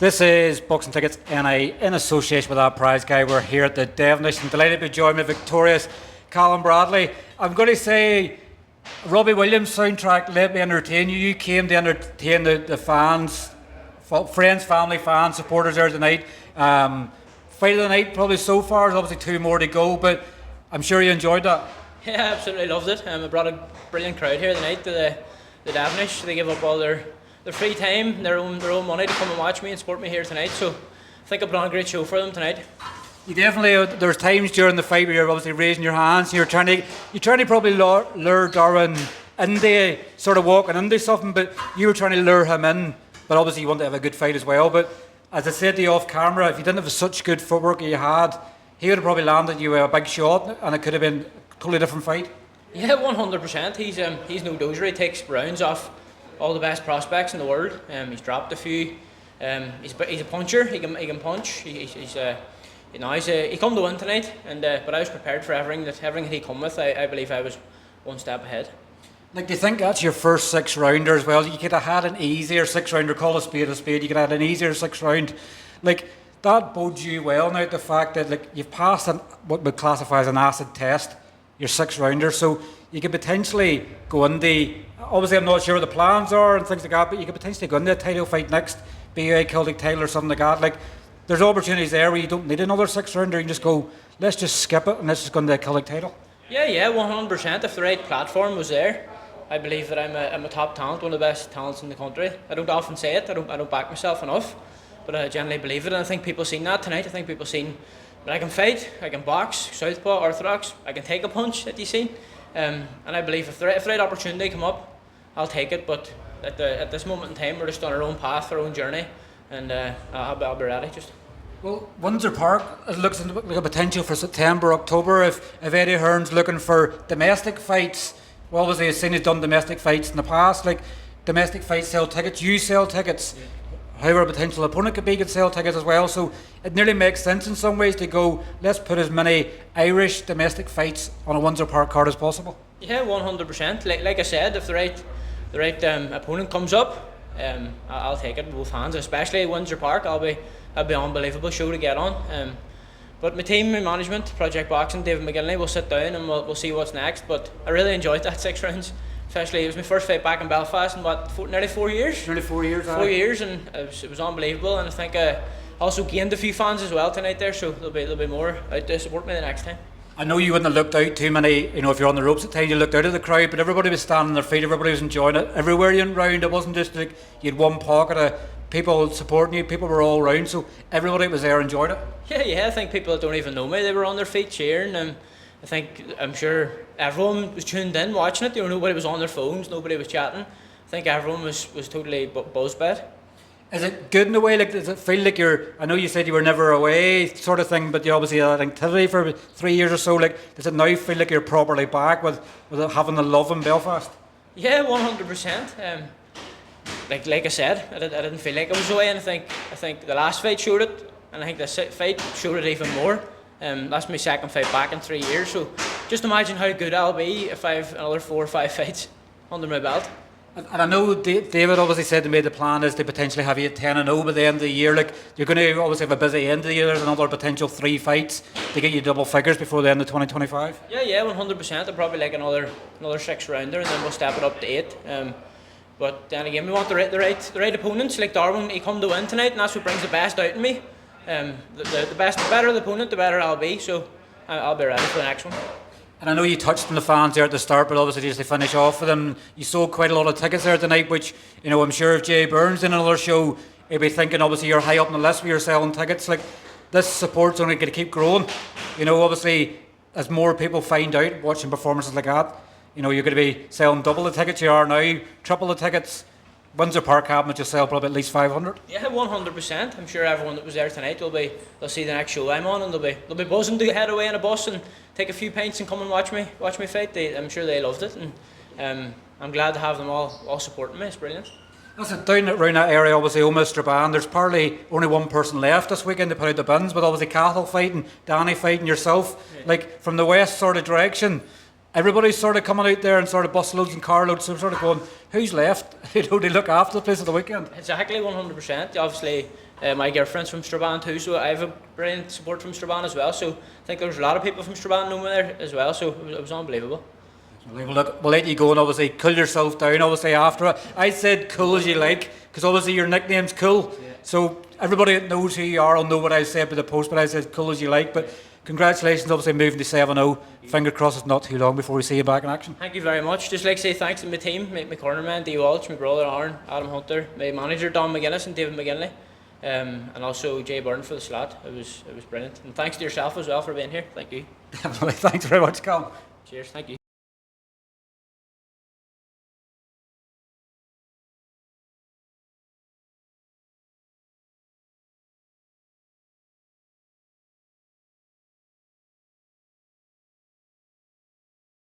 This is Boxing Tickets NI in association with our prize guy. We're here at the Devenish and delighted to be joined by victorious Callum Bradley. I'm going to say Robbie Williams soundtrack let me entertain you. You came to entertain the fans, friends, family, fans, supporters there tonight. Fight of the night probably so far. There's obviously two more to go, but I'm sure you enjoyed that. Yeah, absolutely loved it. I brought a brilliant crowd here tonight to the Devenish. They give up all their free time, their own money to come and watch me and support me here tonight. So I think I put on a great show for them tonight. You definitely. There's times during the fight where you're obviously raising your hands. You're trying to probably lure Darwin into sort of walking into something, but you were trying to lure him in. But obviously you want to have a good fight as well. But as I said to you off camera, if you didn't have such good footwork as you had, he would have probably landed you a big shot, and it could have been a totally different fight. Yeah, 100%. He's no dozer. He takes rounds off all the best prospects in the world. He's dropped a few. He's a puncher. He can punch. He come to win tonight. But I was prepared for everything that he come with. I believe I was one step ahead. Like, do you think that's your first 6 rounder as well? You could have had an easier 6 rounder. Call a spade a spade. You could have had an easier 6 round. Like, that bodes you well now. The fact that you've passed what we classify as an acid test, your 6 rounder, so you could potentially go into. Obviously, I'm not sure what the plans are and things like that, but you could potentially go into a title fight next, bayo, Celtic title or something like that. Like, there's opportunities there where you don't need another 6 rounder. You can just go, let's just skip it and let's just go into a Celtic title. Yeah, 100%. If the right platform was there, I believe that I'm a top talent, one of the best talents in the country. I don't often say it. I don't back myself enough, but I generally believe it, and I think people seen that tonight. I think people seen that I can fight, I can box, southpaw, orthodox, I can take a punch that you seen, and I believe if the right opportunity come up, I'll take it. But at this moment in time, we're just on our own path, our own journey, and I'll be ready. Just. Well, Windsor Park, it looks like a potential for September, October. If Eddie Hearn's looking for domestic fights, well, obviously he's seen he's done domestic fights in the past. Like, domestic fights sell tickets, you sell tickets. Yeah. However, a potential opponent could sell tickets as well. So it nearly makes sense in some ways to go, let's put as many Irish domestic fights on a Windsor Park card as possible. Yeah, 100%. Like I said, if the right opponent comes up, I'll take it with both hands. Especially Windsor Park, I'll be an unbelievable show to get on. But my team, my management, Project Boxing, David McGinley, will sit down and we'll see what's next. But I really enjoyed that 6 rounds. Especially, it was my first fight back in Belfast in nearly 4 years. Nearly 4 years. 4 years, and it was unbelievable. And I think I also gained a few fans as well tonight there. So there'll be more out to support me the next time. I know you wouldn't have looked out too many. If you're on the ropes at times, you looked out at the crowd, but everybody was standing on their feet. Everybody was enjoying it. Everywhere you went round, it wasn't just like you had one pocket of people supporting you. People were all round, so everybody was there enjoyed it. Yeah. I think people that don't even know me, they were on their feet cheering. I'm sure everyone was tuned in watching it. Nobody was on their phones, nobody was chatting. I think everyone was totally buzzed by it. Is it good in a way? Like, does it feel like I know you said you were never away sort of thing, but you obviously had activity for 3 years or so. Like, does it now feel like you're properly back with having the love in Belfast? Yeah, 100%. Like I said, I didn't feel like I was away, and I think the last fight showed it, and I think this fight showed it even more. That's my second fight back in 3 years, so just imagine how good I'll be if I have another 4 or 5 fights under my belt. And I know David obviously said to me the plan is to potentially have you at 10-0 by the end of the year. Like, you're going to obviously have a busy end of the year. There's another potential 3 fights to get you double figures before the end of 2025. Yeah, 100%. I'll probably like another 6 rounder, and then we'll step it up to 8. But then again, we want the right opponents. Like Darwin, he come to win tonight, and that's what brings the best out in me. The better the opponent, the better I'll be. So I'll be ready for the next one. And I know you touched on the fans there at the start, but obviously just to finish off with them, you sold quite a lot of tickets there tonight, which, I'm sure if Jay Byrne's in another show, he'll be thinking obviously you're high up on the list where you're selling tickets. Like, this support's only going to keep growing. Obviously, as more people find out watching performances like that, you're going to be selling double the tickets you are now, triple the tickets. Windsor Park Cabinet just sell probably at least 500. Yeah, 100%. I'm sure everyone that was there tonight they'll see the next show I'm on, and they'll be buzzing to head away in a bus and take a few pints and come and watch me fight. I'm sure they loved it, and I'm glad to have them all supporting me. It's brilliant. That's it. Down around that area, obviously, Omester Band, there's probably only one person left this weekend to put out the bins, but obviously Cathal fighting, Danny fighting, yourself. Yeah. Like, from the west sort of direction, everybody's sort of coming out there and sort of bus loads and car loads, so I'm sort of going, who's left? You know, to look after the place at the weekend. Exactly, 100%. Obviously, my girlfriend's from Strabane too, so I have a brilliant support from Strabane as well. So I think there's a lot of people from Strabane over there as well. So it was unbelievable. Well, look, we'll let you go and obviously cool yourself down. Obviously after it, I said cool as you like because obviously your nickname's Cool. Yeah. So everybody that knows who you are will know what I said by the post, but I said cool as you like. But congratulations, obviously moving to 7-0. Finger crossed it's not too long before we see you back in action. Thank you very much. Just like to say thanks to my team, my cornerman, Dee Walsh, my brother Aaron, Adam Hunter, my manager Don McGuinness and David McGinley, and also Jay Byrne for the slot. It was brilliant. And thanks to yourself as well for being here. Thank you. Definitely. Thanks very much, Callum. Cheers. Thank you.